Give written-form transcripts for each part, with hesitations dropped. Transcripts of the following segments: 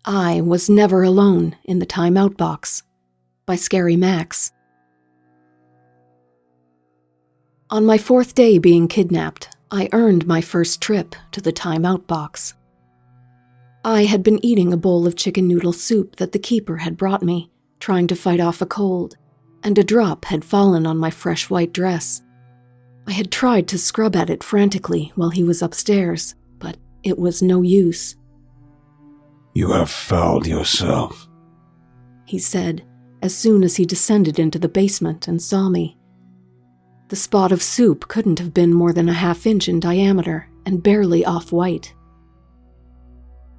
I Was Never Alone in the Timeout Box by scarymaxx. On my 4th day being kidnapped, I earned my first trip to the timeout box. I had been eating a bowl of chicken noodle soup that the keeper had brought me, trying to fight off a cold, and a drop had fallen on my fresh white dress. I had tried to scrub at it frantically while he was upstairs, but it was no use. "You have fouled yourself," he said, as soon as he descended into the basement and saw me. The spot of soup couldn't have been more than a half-inch in diameter and barely off-white.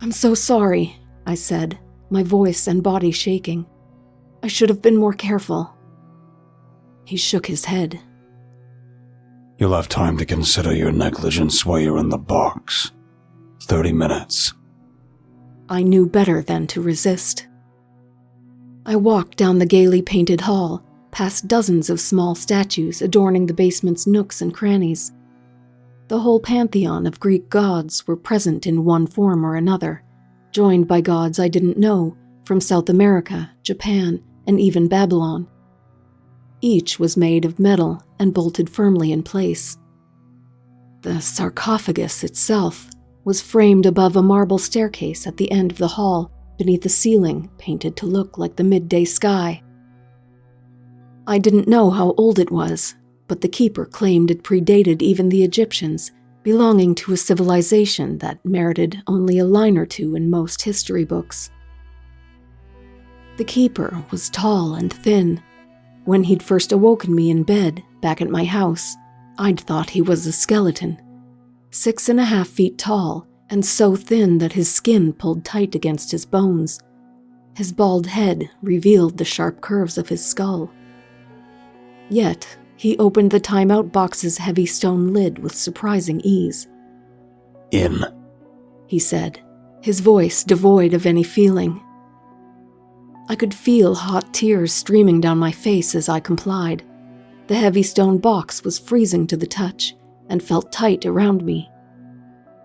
"I'm so sorry," I said, my voice and body shaking. "I should have been more careful." He shook his head. "You'll have time to consider your negligence while you're in the box. 30 minutes. I knew better than to resist. I walked down the gaily painted hall, past dozens of small statues adorning the basement's nooks and crannies. The whole pantheon of Greek gods were present in one form or another, joined by gods I didn't know from South America, Japan, and even Babylon. Each was made of metal and bolted firmly in place. The sarcophagus itself was framed above a marble staircase at the end of the hall, beneath a ceiling painted to look like the midday sky. I didn't know how old it was, but the keeper claimed it predated even the Egyptians, belonging to a civilization that merited only a line or two in most history books. The keeper was tall and thin. When he'd first awoken me in bed, back at my house, I'd thought he was a skeleton. 6.5 feet tall, and so thin that his skin pulled tight against his bones. His bald head revealed the sharp curves of his skull. Yet, he opened the timeout box's heavy stone lid with surprising ease. "In," he said, his voice devoid of any feeling. I could feel hot tears streaming down my face as I complied. The heavy stone box was freezing to the touch and felt tight around me.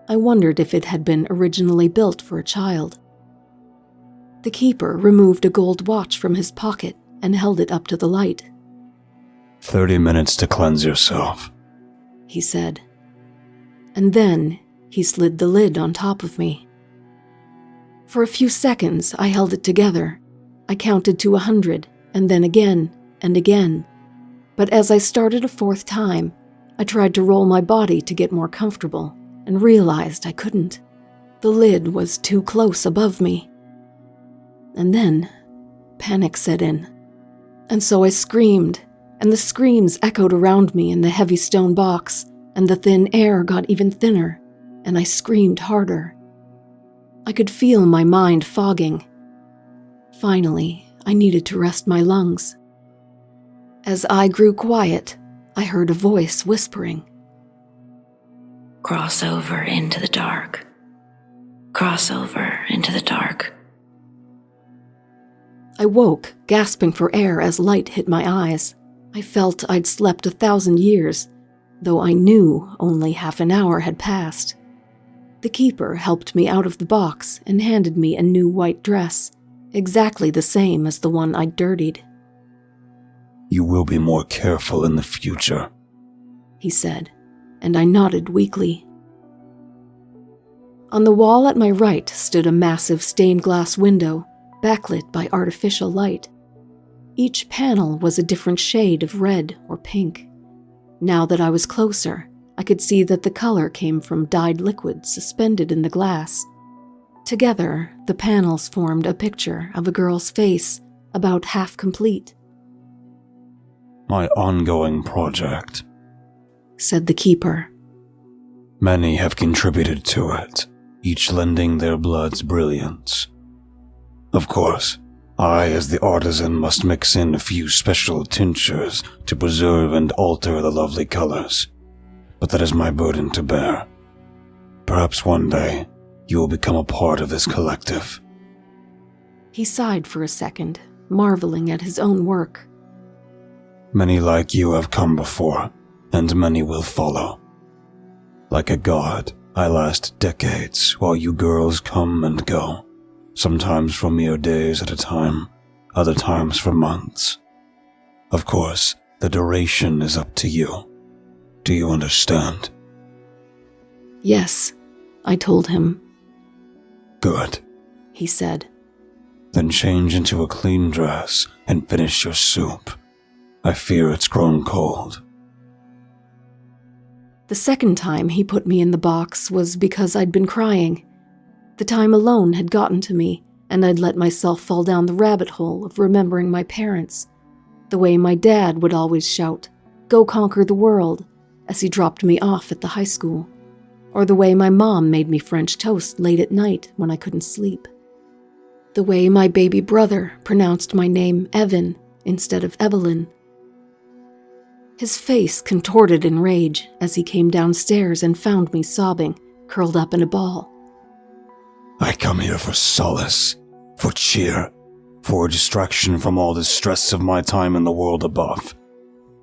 I wondered if it had been originally built for a child. The keeper removed a gold watch from his pocket and held it up to the light. 30 minutes to cleanse yourself," he said. And then he slid the lid on top of me. For a few seconds, I held it together. I counted to 100, and then again and again. But as I started a 4th time, I tried to roll my body to get more comfortable and realized I couldn't. The lid was too close above me. And then, panic set in. And so I screamed, and the screams echoed around me in the heavy stone box, and the thin air got even thinner, and I screamed harder. I could feel my mind fogging. Finally, I needed to rest my lungs. As I grew quiet, I heard a voice whispering, "Cross over into the dark. Cross over into the dark." I woke, gasping for air as light hit my eyes. I felt I'd slept 1,000 years, though I knew only half an hour had passed. The keeper helped me out of the box and handed me a new white dress, exactly the same as the one I'd dirtied. "You will be more careful in the future," he said, and I nodded weakly. On the wall at my right stood a massive stained glass window, backlit by artificial light. Each panel was a different shade of red or pink. Now that I was closer, I could see that the color came from dyed liquid suspended in the glass. Together, the panels formed a picture of a girl's face, about half complete. "My ongoing project," said the keeper. "Many have contributed to it, each lending their blood's brilliance. Of course, I, as the artisan, must mix in a few special tinctures to preserve and alter the lovely colors, but that is my burden to bear. Perhaps one day, you will become a part of this collective." He sighed for a second, marveling at his own work. "Many like you have come before, and many will follow. Like a god, I last decades while you girls come and go. sometimes for mere days at a time, other times for months. Of course, the duration is up to you. Do you understand? Yes, I told him. Good, He said. Then change into a clean dress and finish your soup. I fear it's grown cold. The second time he put me in the box was because I'd been crying. The time alone had gotten to me, and I'd let myself fall down the rabbit hole of remembering my parents, the way my dad would always shout, "Go conquer the world," as he dropped me off at the high school, or the way my mom made me French toast late at night when I couldn't sleep, the way my baby brother pronounced my name Evan instead of Evelyn. His face contorted in rage as he came downstairs and found me sobbing, curled up in a ball. I come here for solace, for cheer, for a distraction from all the stress of my time in the world above.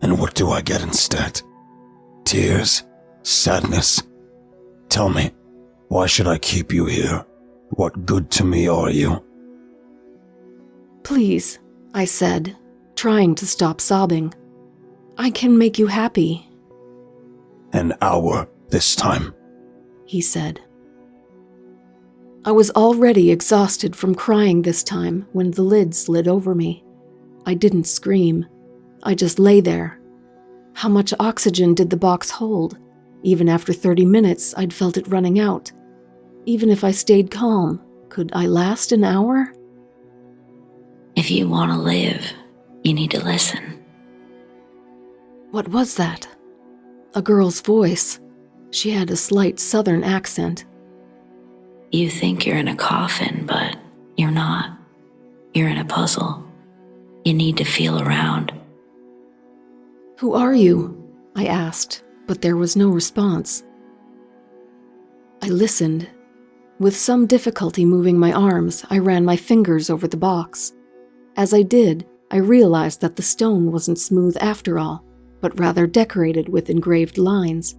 And what do I get instead? Tears? Sadness? Tell me, why should I keep you here? What good to me are you? Please, I said, trying to stop sobbing. I can make you happy, An hour this time. he said. I was already exhausted from crying this time when the lid slid over me. I didn't scream. I just lay there. How much oxygen did the box hold? Even after 30 minutes, I'd felt it running out. Even if I stayed calm, could I last an hour? If you want to live, you need to listen. What was that? A girl's voice. She had a slight southern accent. You think you're in a coffin, but you're not. You're in a puzzle. You need to feel around. Who are you? I asked, but there was no response. I listened. With some difficulty moving my arms, I ran my fingers over the box. As I did, I realized that the stone wasn't smooth after all, but rather decorated with engraved lines.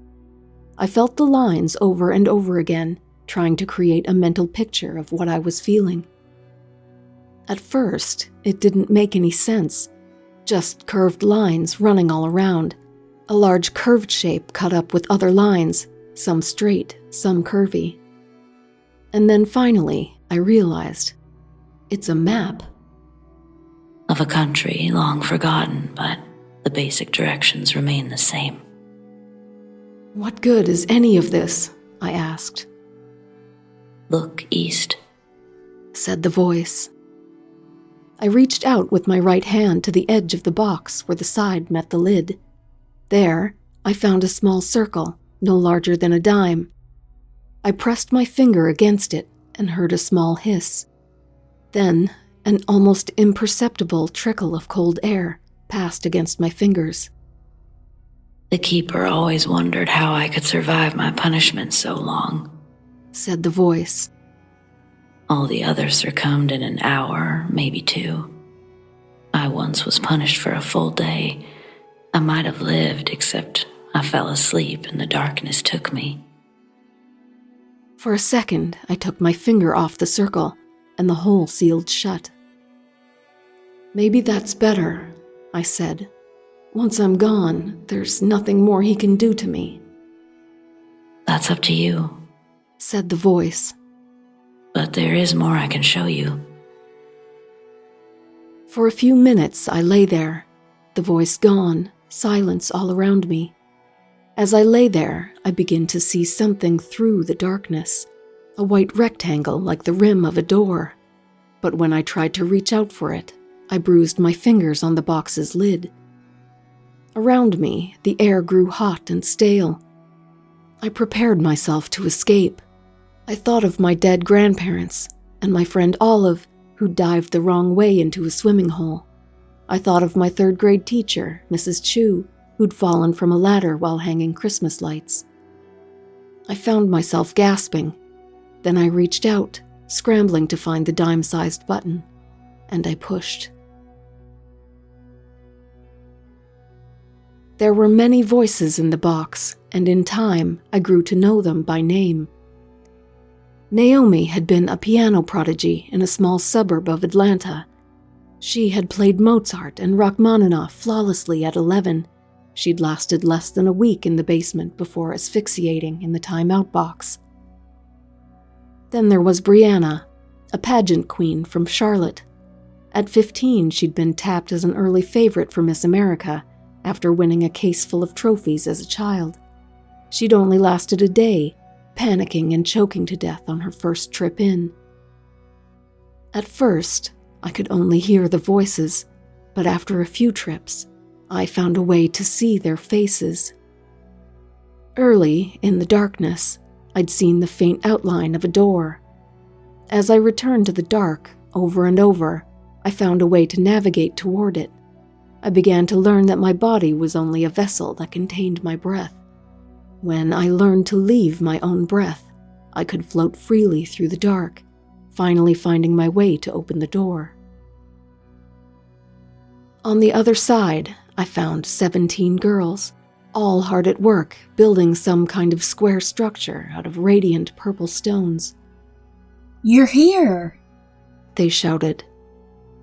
I felt the lines over and over again, trying to create a mental picture of what I was feeling. At first, it didn't make any sense. Just curved lines running all around. A large curved shape cut up with other lines, some straight, some curvy. And then finally, I realized, it's a map. Of a country long forgotten, but the basic directions remain the same. What good is any of this? I asked. Look east. Said the voice. I reached out with my right hand to the edge of the box where the side met the lid. There, I found a small circle, no larger than a dime. I pressed my finger against it and heard a small hiss. Then, an almost imperceptible trickle of cold air passed against my fingers. The keeper always wondered how I could survive my punishment so long, said the voice. All the others succumbed in an hour, maybe 2. I once was punished for a full day. I might have lived, except I fell asleep and the darkness took me. For a second, I took my finger off the circle, and the hole sealed shut. Maybe that's better, I said. Once I'm gone, there's nothing more he can do to me. That's up to you, said the voice. But there is more I can show you. For a few minutes, I lay there, the voice gone, silence all around me. As I lay there, I began to see something through the darkness, a white rectangle like the rim of a door. But when I tried to reach out for it, I bruised my fingers on the box's lid. Around me, the air grew hot and stale. I prepared myself to escape. I thought of my dead grandparents and my friend Olive, who dived the wrong way into a swimming hole. I thought of my 3rd grade teacher, Mrs. Chu, who'd fallen from a ladder while hanging Christmas lights. I found myself gasping. Then I reached out, scrambling to find the dime-sized button, and I pushed. There were many voices in the box, and in time, I grew to know them by name. Naomi had been a piano prodigy in a small suburb of Atlanta. She had played Mozart and Rachmaninoff flawlessly at 11. She'd lasted less than a week in the basement before asphyxiating in the timeout box. Then there was Brianna, a pageant queen from Charlotte. At 15, she'd been tapped as an early favorite for Miss America after winning a case full of trophies as a child. She'd only lasted a day, panicking and choking to death on her first trip in. At first, I could only hear the voices, but after a few trips, I found a way to see their faces. Early, in the darkness, I'd seen the faint outline of a door. As I returned to the dark, over and over, I found a way to navigate toward it. I began to learn that my body was only a vessel that contained my breath. When I learned to leave my own breath, I could float freely through the dark, finally finding my way to open the door. On the other side, I found 17 girls, all hard at work, building some kind of square structure out of radiant purple stones. "You're here!" They shouted.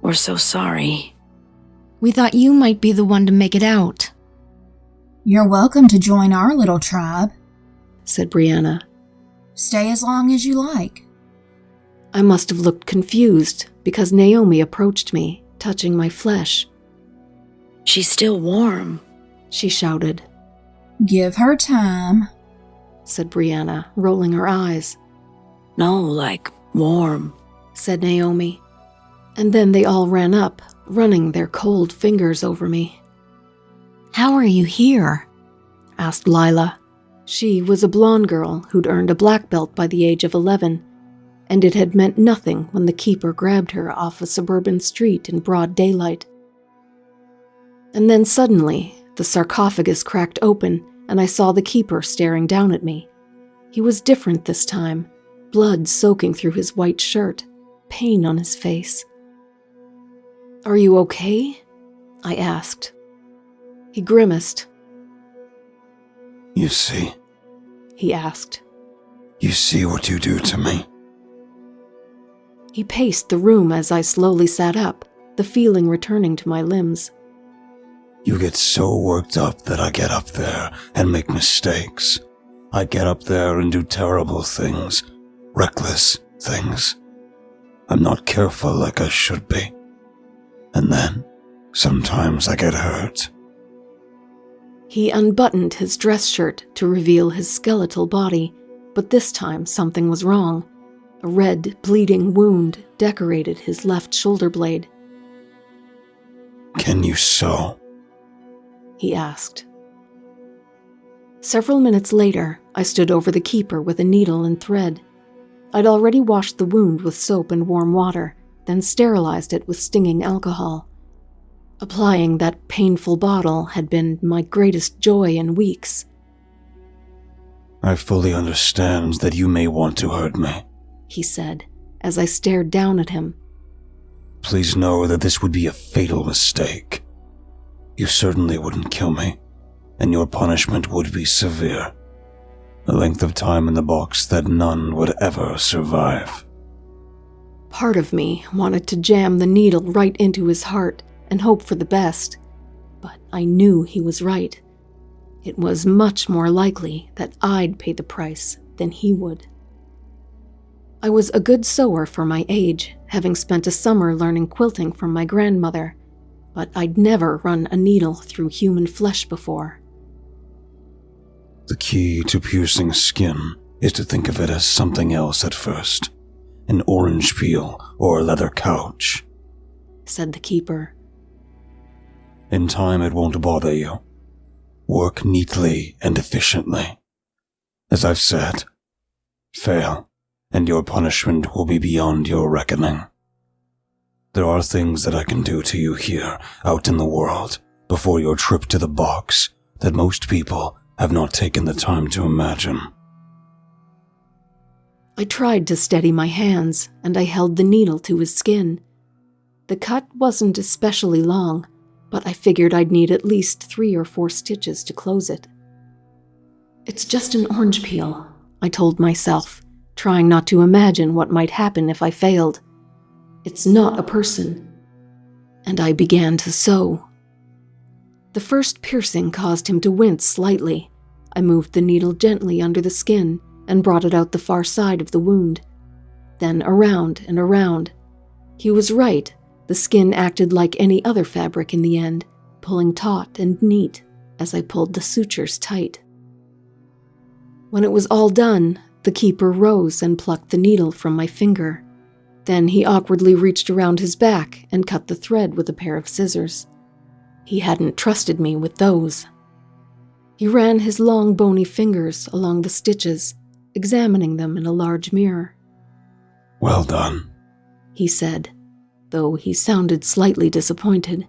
We're so sorry. We thought you might be the one to make it out. "You're welcome to join our little tribe," said Brianna. "Stay as long as you like." I must have looked confused because Naomi approached me, touching my flesh. She's still warm, She shouted, "Give her time." said Brianna, rolling her eyes. No, like warm. Said Naomi. And then they all ran up, running their cold fingers over me. How are you here? Asked Lila. She was a blonde girl who'd earned a black belt by the age of 11, and it had meant nothing when the keeper grabbed her off a suburban street in broad daylight. And then suddenly, the sarcophagus cracked open, and I saw the keeper staring down at me. He was different this time, blood soaking through his white shirt, pain on his face. "Are you okay?" I asked. He grimaced. You see? He asked. You see what you do to me? He paced the room as I slowly sat up, the feeling returning to my limbs. You get so worked up that I get up there and make mistakes. I get up there and do terrible things, reckless things. I'm not careful like I should be. And then, sometimes I get hurt. He unbuttoned his dress shirt to reveal his skeletal body, but this time something was wrong. A red, bleeding wound decorated his left shoulder blade. Can you sew? He asked. Several minutes later, I stood over the keeper with a needle and thread. I'd already washed the wound with soap and warm water, then sterilized it with stinging alcohol. Applying that painful bottle had been my greatest joy in weeks. I fully understand that you may want to hurt me, he said, as I stared down at him. Please know that this would be a fatal mistake. You certainly wouldn't kill me, and your punishment would be severe. A length of time in the box that none would ever survive. Part of me wanted to jam the needle right into his heart and hope for the best, but I knew he was right. It was much more likely that I'd pay the price than he would. I was a good sewer for my age, having spent a summer learning quilting from my grandmother, but I'd never run a needle through human flesh before. The key to piercing skin is to think of it as something else at first. An orange peel or a leather couch, said the keeper. In time it won't bother you. Work neatly and efficiently. As I've said, fail, and your punishment will be beyond your reckoning. There are things that I can do to you here, out in the world, before your trip to the box, that most people have not taken the time to imagine. I tried to steady my hands, and I held the needle to his skin. The cut wasn't especially long, but I figured I'd need at least 3 or 4 stitches to close it. It's just an orange peel, I told myself, trying not to imagine what might happen if I failed. It's not a person. And I began to sew. The first piercing caused him to wince slightly. I moved the needle gently under the skin and brought it out the far side of the wound. Then around and around. He was right. The skin acted like any other fabric in the end, pulling taut and neat as I pulled the sutures tight. When it was all done, the keeper rose and plucked the needle from my finger. Then he awkwardly reached around his back and cut the thread with a pair of scissors. He hadn't trusted me with those. He ran his long bony fingers along the stitches, examining them in a large mirror. "Well done," he said, though he sounded slightly disappointed.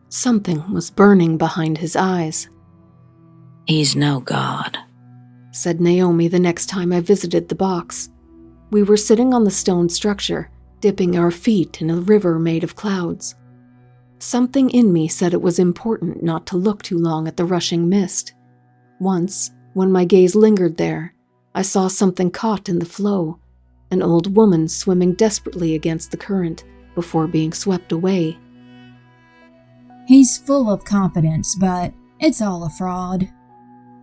Something was burning behind his eyes. "He's no god," said Naomi the next time I visited the box. We were sitting on the stone structure, dipping our feet in a river made of clouds. Something in me said it was important not to look too long at the rushing mist. Once, when my gaze lingered there, I saw something caught in the flow, an old woman swimming desperately against the current before being swept away. He's full of confidence, but it's all a fraud,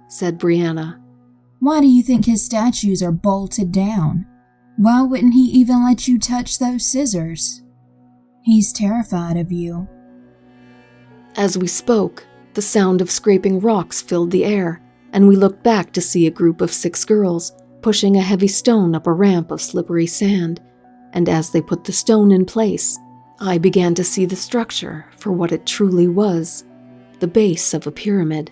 said Brianna. Why do you think his statues are bolted down? Why wouldn't he even let you touch those scissors? He's terrified of you. As we spoke, the sound of scraping rocks filled the air, and we looked back to see a group of 6 girls pushing a heavy stone up a ramp of slippery sand, and as they put the stone in place, I began to see the structure for what it truly was, the base of a pyramid.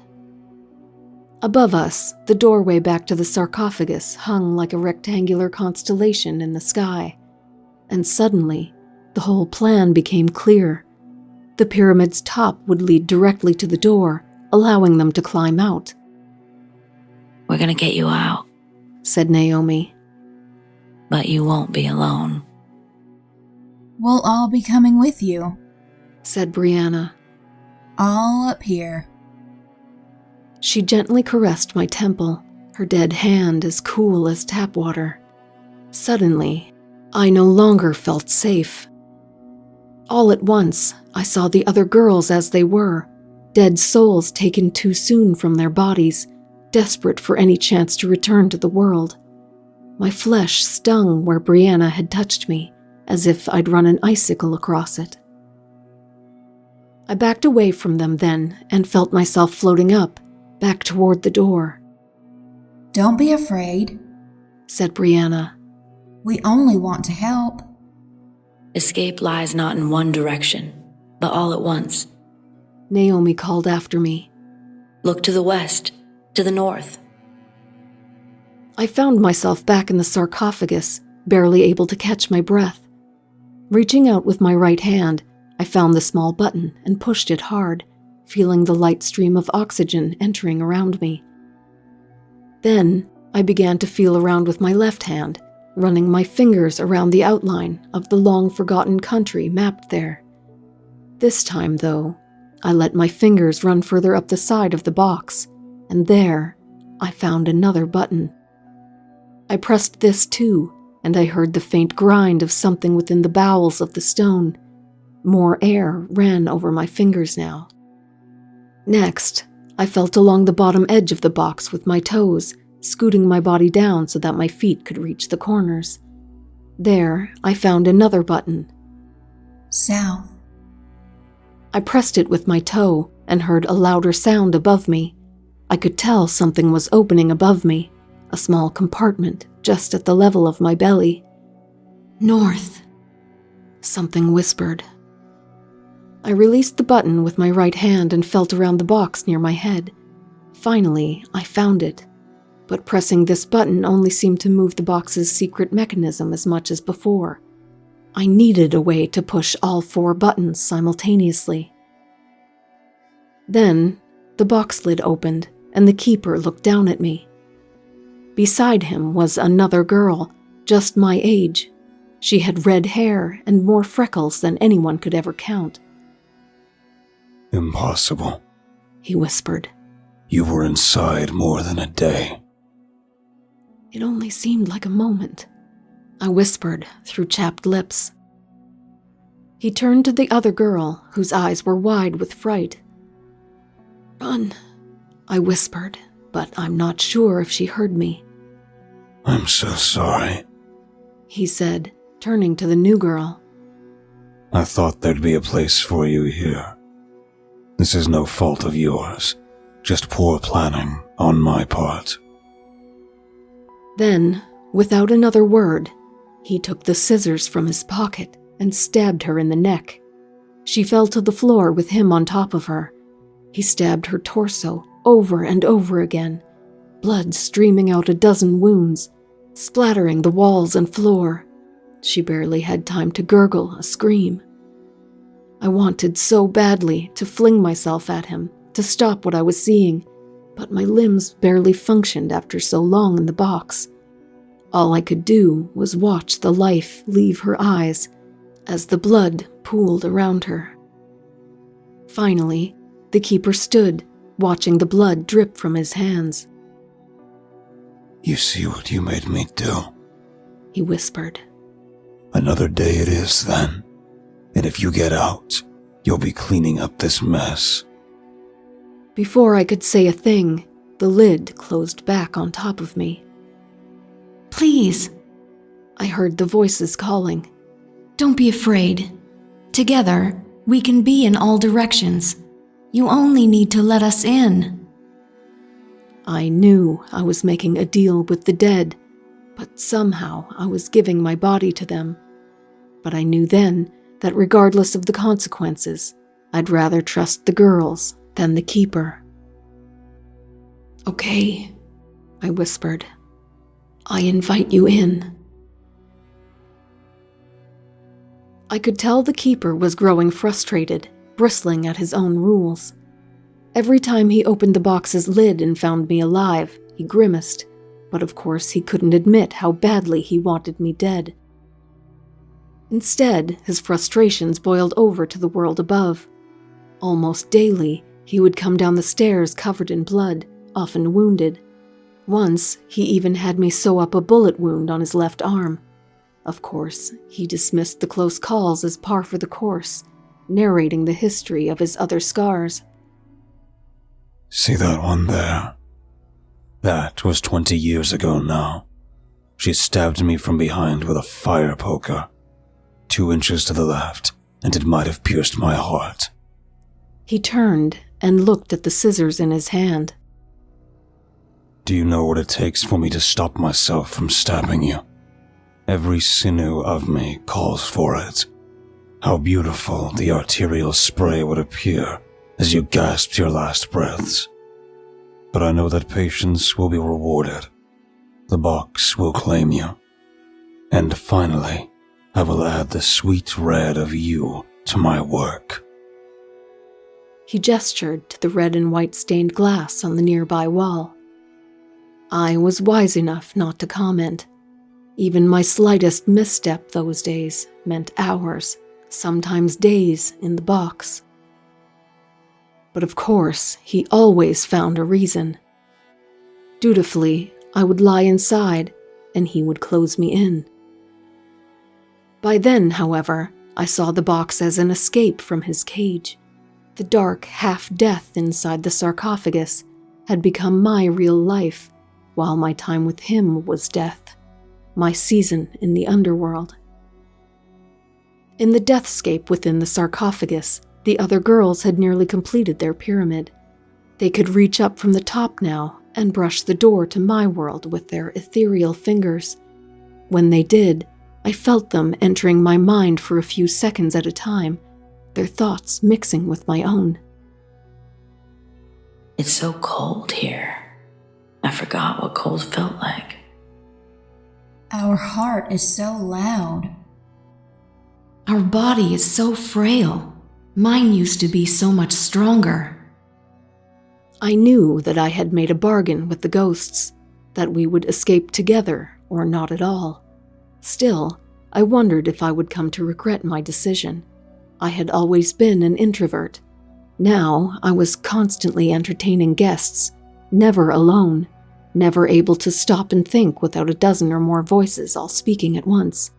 Above us, the doorway back to the sarcophagus hung like a rectangular constellation in the sky, and suddenly, the whole plan became clear. The pyramid's top would lead directly to the door, allowing them to climb out. "We're gonna get you out," said Naomi. "But you won't be alone." We'll all be coming with you, said Brianna. All up here. She gently caressed my temple, her dead hand as cool as tap water. Suddenly, I no longer felt safe. All at once, I saw the other girls as they were, dead souls taken too soon from their bodies, desperate for any chance to return to the world. My flesh stung where Brianna had touched me, as if I'd run an icicle across it. I backed away from them then and felt myself floating up, back toward the door. Don't be afraid, said Brianna. We only want to help. Escape lies not in one direction, but all at once. Naomi called after me. Look to the west, to the north. I found myself back in the sarcophagus, barely able to catch my breath. Reaching out with my right hand, I found the small button and pushed it hard, feeling the light stream of oxygen entering around me. Then, I began to feel around with my left hand, running my fingers around the outline of the long-forgotten country mapped there. This time, though, I let my fingers run further up the side of the box, and there, I found another button. I pressed this too, and I heard the faint grind of something within the bowels of the stone. More air ran over my fingers now. Next, I felt along the bottom edge of the box with my toes, scooting my body down so that my feet could reach the corners. There, I found another button. South. I pressed it with my toe and heard a louder sound above me. I could tell something was opening above me, a small compartment just at the level of my belly. North, something whispered. I released the button with my right hand and felt around the box near my head. Finally, I found it. But pressing this button only seemed to move the box's secret mechanism as much as before. I needed a way to push all 4 buttons simultaneously. Then, the box lid opened, and the keeper looked down at me. Beside him was another girl, just my age. She had red hair and more freckles than anyone could ever count. Impossible, he whispered. You were inside more than a day. It only seemed like a moment, I whispered through chapped lips. He turned to the other girl, whose eyes were wide with fright. Run, I whispered, but I'm not sure if she heard me. I'm so sorry, he said, turning to the new girl. I thought there'd be a place for you here. This is no fault of yours, just poor planning on my part. Then, without another word, he took the scissors from his pocket and stabbed her in the neck. She fell to the floor with him on top of her. He stabbed her torso over and over again, blood streaming out a dozen wounds, splattering the walls and floor. She barely had time to gurgle a scream. I wanted so badly to fling myself at him, to stop what I was seeing, but my limbs barely functioned after so long in the box. All I could do was watch the life leave her eyes as the blood pooled around her. Finally, the keeper stood, watching the blood drip from his hands. You see what you made me do? He whispered. Another day it is then, and if you get out, you'll be cleaning up this mess. Before I could say a thing, the lid closed back on top of me. Please, I heard the voices calling. don't be afraid. Together, we can be in all directions. You only need to let us in. I knew I was making a deal with the dead, but somehow I was giving my body to them. But I knew then that regardless of the consequences, I'd rather trust the girls than the keeper. Okay, I whispered. I invite you in. I could tell the keeper was growing frustrated, bristling at his own rules. Every time he opened the box's lid and found me alive, he grimaced, but of course he couldn't admit how badly he wanted me dead. Instead, his frustrations boiled over to the world above. Almost daily, he would come down the stairs covered in blood, often wounded. Once, he even had me sew up a bullet wound on his left arm. Of course, he dismissed the close calls as par for the course, narrating the history of his other scars. See that one there? That was 20 years ago now. She stabbed me from behind with a fire poker. 2 inches to the left, and it might have pierced my heart. He turned and looked at the scissors in his hand. Do you know what it takes for me to stop myself from stabbing you? Every sinew of me calls for it. How beautiful the arterial spray would appear as you gasped your last breaths. But I know that patience will be rewarded. The box will claim you. And finally, I will add the sweet red of you to my work. He gestured to the red and white stained glass on the nearby wall. I was wise enough not to comment. Even my slightest misstep those days meant hours, sometimes days, in the box. But of course, he always found a reason. Dutifully, I would lie inside, and he would close me in. By then, however, I saw the box as an escape from his cage. The dark half-death inside the sarcophagus had become my real life, while my time with him was death, my season in the underworld. In the deathscape within the sarcophagus, the other girls had nearly completed their pyramid. They could reach up from the top now and brush the door to my world with their ethereal fingers. When they did, I felt them entering my mind for a few seconds at a time, their thoughts mixing with my own. It's so cold here. I forgot what cold felt like. Our heart is so loud. Our body is so frail. Mine used to be so much stronger. I knew that I had made a bargain with the ghosts, that we would escape together or not at all. Still, I wondered if I would come to regret my decision. I had always been an introvert. Now I was constantly entertaining guests, never alone, never able to stop and think without a dozen or more voices all speaking at once.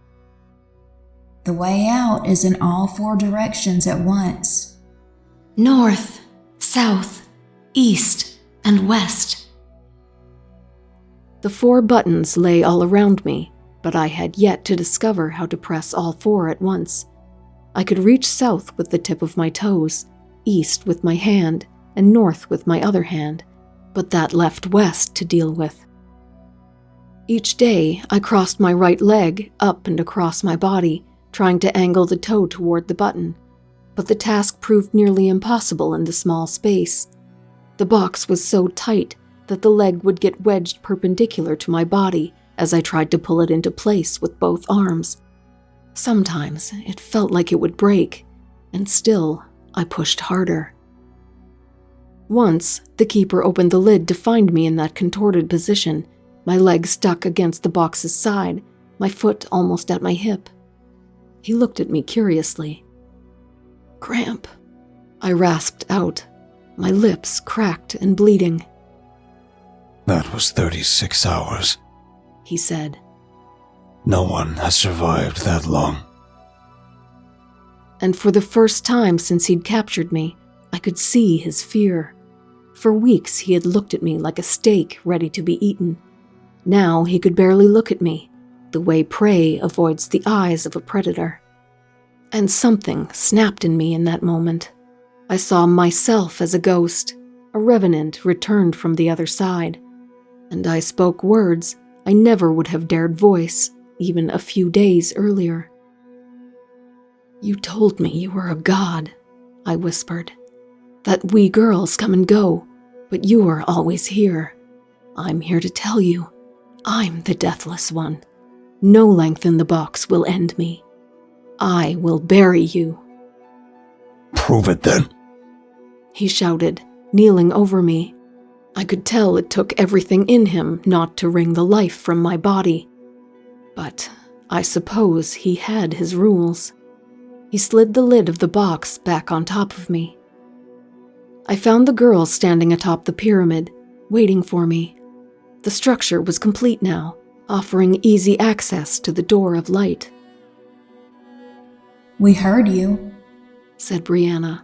The way out is in all 4 directions at once. North, south, east, and west. The 4 buttons lay all around me, but I had yet to discover how to press all 4 at once. I could reach south with the tip of my toes, east with my hand, and north with my other hand, but that left west to deal with. Each day, I crossed my right leg up and across my body, trying to angle the toe toward the button, but the task proved nearly impossible in the small space. The box was so tight that the leg would get wedged perpendicular to my body as I tried to pull it into place with both arms. Sometimes it felt like it would break, and still I pushed harder. Once, the keeper opened the lid to find me in that contorted position, my leg stuck against the box's side, my foot almost at my hip. He looked at me curiously. "Cramp," I rasped out, my lips cracked and bleeding. That was 36 hours, he said. No one has survived that long. And for the first time since he'd captured me, I could see his fear. For weeks he had looked at me like a steak ready to be eaten. Now he could barely look at me, the way prey avoids the eyes of a predator. And something snapped in me in that moment. I saw myself as a ghost, a revenant returned from the other side. And I spoke words I never would have dared voice, even a few days earlier. "You told me you were a god," I whispered. "That we girls come and go, but you are always here. I'm here to tell you, I'm the deathless one. No length in the box will end me. I will bury you." Prove it then, he shouted, kneeling over me. I could tell it took everything in him not to wring the life from my body. But I suppose he had his rules. He slid the lid of the box back on top of me. I found the girls standing atop the pyramid, waiting for me. The structure was complete now, offering easy access to the door of light. "We heard you," said Brianna.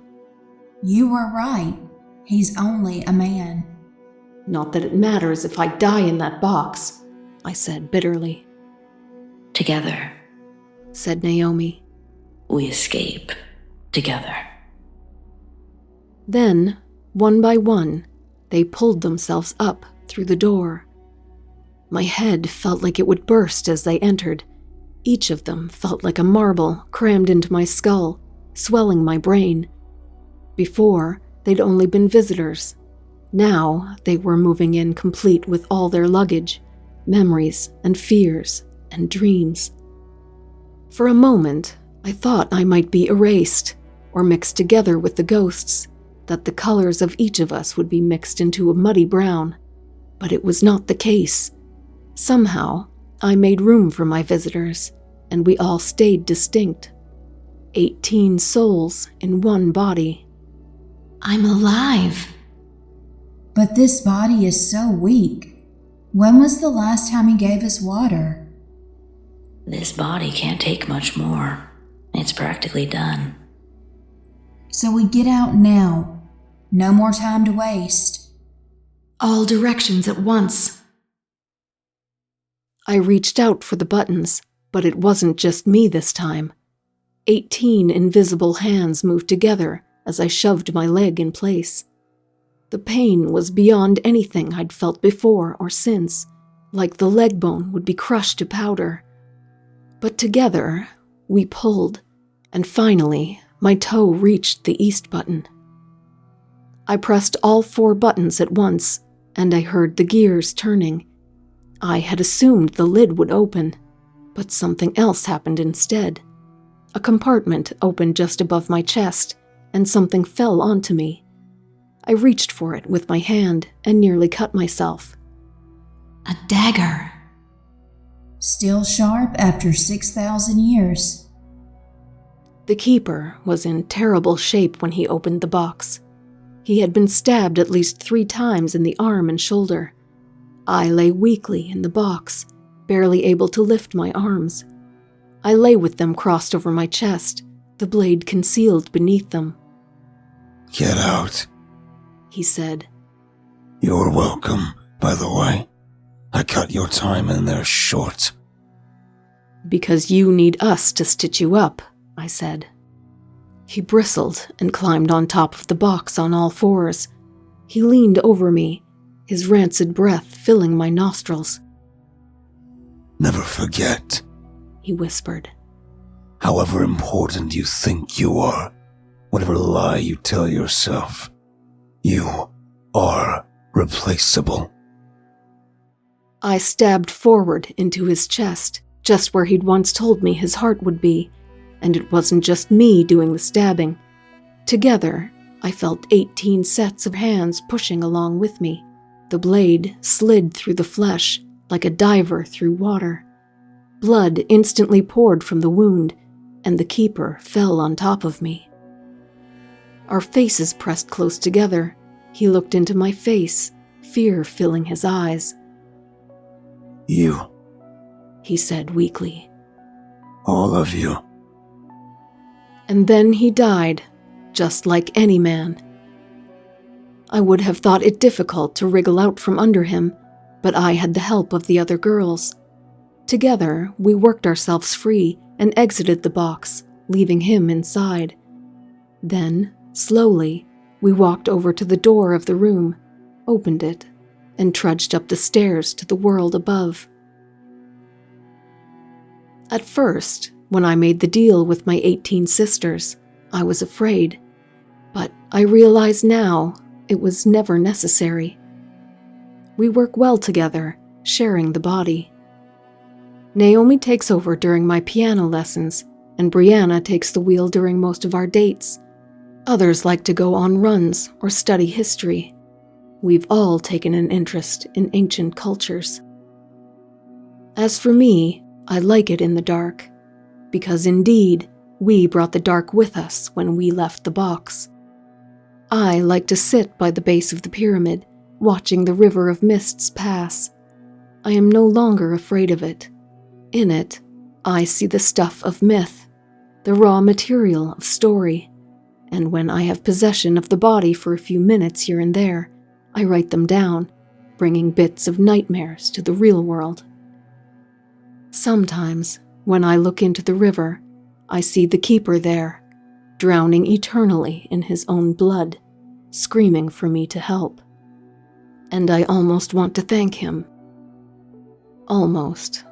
"You were right. He's only a man." "Not that it matters if I die in that box," I said bitterly. Together, Said Naomi. we escape. Together. Then, one by one, they pulled themselves up through the door. My head felt like it would burst as they entered. Each of them felt like a marble crammed into my skull, swelling my brain. Before, they'd only been visitors. Now, they were moving in complete with all their luggage, memories and fears and dreams. For a moment, I thought I might be erased, or mixed together with the ghosts, that the colors of each of us would be mixed into a muddy brown. But it was not the case. Somehow, I made room for my visitors, and we all stayed distinct. 18 souls in one body. I'm alive. "But this body is so weak. When was the last time he gave us water?" This body can't take much more. It's practically done. "So we get out now. No more time to waste." All directions at once. I reached out for the buttons, but it wasn't just me this time. 18 invisible hands moved together as I shoved my leg in place. The pain was beyond anything I'd felt before or since, like the leg bone would be crushed to powder. But together, we pulled, and finally, my toe reached the east button. I pressed all 4 buttons at once, and I heard the gears turning. I had assumed the lid would open, but something else happened instead. A compartment opened just above my chest, and something fell onto me. I reached for it with my hand and nearly cut myself. A dagger. Still sharp after 6,000 years. The keeper was in terrible shape when he opened the box. He had been stabbed at least 3 times in the arm and shoulder. I lay weakly in the box, barely able to lift my arms. I lay with them crossed over my chest, the blade concealed beneath them. "Get out," he said. "You're welcome, by the way. I cut your time in there short." "Because you need us to stitch you up," I said. He bristled and climbed on top of the box on all fours. He leaned over me, his rancid breath filling my nostrils. "Never forget," he whispered. "However important you think you are, whatever lie you tell yourself, you are replaceable." I stabbed forward into his chest, just where he'd once told me his heart would be, and it wasn't just me doing the stabbing. Together, I felt 18 sets of hands pushing along with me. The blade slid through the flesh like a diver through water. Blood instantly poured from the wound, and the keeper fell on top of me. Our faces pressed close together. He looked into my face, fear filling his eyes. "You, he said weakly. all of you." And then he died, just like any man. I would have thought it difficult to wriggle out from under him, but I had the help of the other girls. Together, we worked ourselves free and exited the box, leaving him inside. Then, slowly, we walked over to the door of the room, opened it, and trudged up the stairs to the world above. At first, when I made the deal with my 18 sisters, I was afraid, but I realize now it was never necessary. We work well together, sharing the body. Naomi takes over during my piano lessons, and Brianna takes the wheel during most of our dates. Others like to go on runs or study history. We've all taken an interest in ancient cultures. As for me, I like it in the dark, because indeed, we brought the dark with us when we left the box. I like to sit by the base of the pyramid, watching the river of mists pass. I am no longer afraid of it. In it, I see the stuff of myth, the raw material of story, and when I have possession of the body for a few minutes here and there, I write them down, bringing bits of nightmares to the real world. Sometimes, when I look into the river, I see the keeper there, drowning eternally in his own blood, screaming for me to help. And I almost want to thank him. Almost.